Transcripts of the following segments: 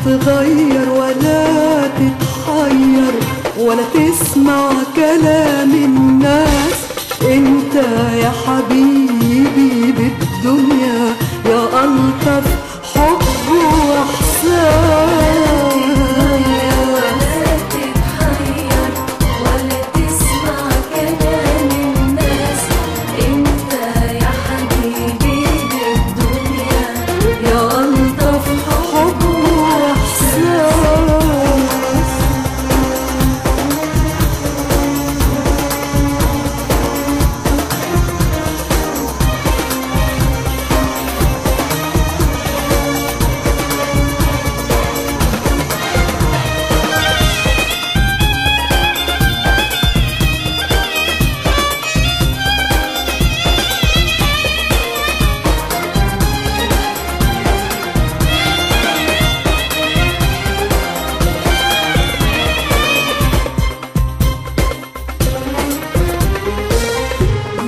تتغير ولا تتحير ولا تسمع كلام الناس. انت يا حبيبي بالدنيا يا ألطف حب واحسان.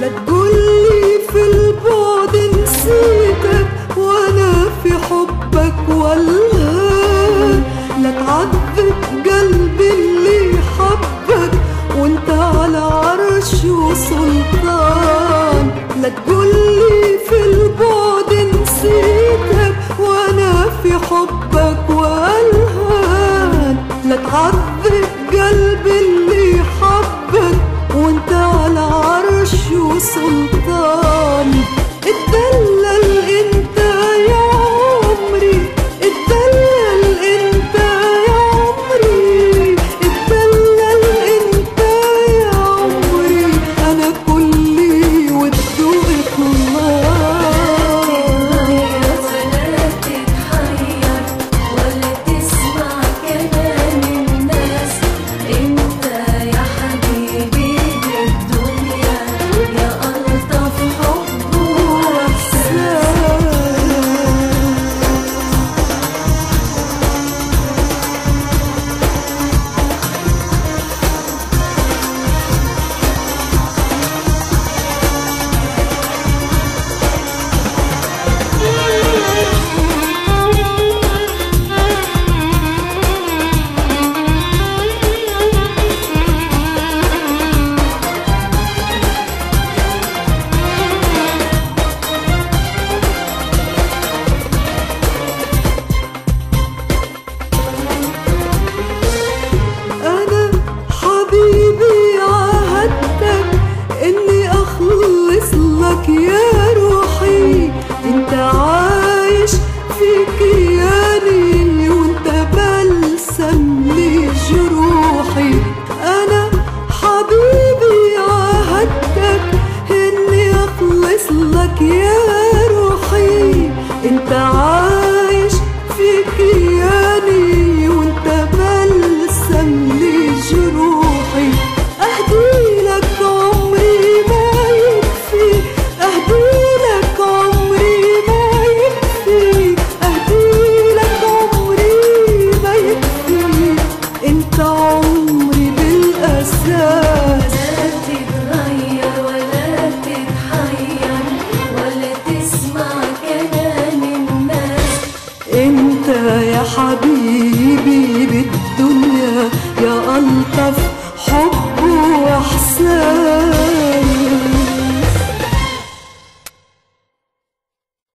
لا تقولي في البعد نسيتك وانا في حبك والهان. لا تعذب قلبي اللي حبك وانت على عرش وسلطان. لا تقولي في البعد نسيتك وانا في حبك والهان. لا تعذب قلبي اللي حبك وانت على عرش وسلطان.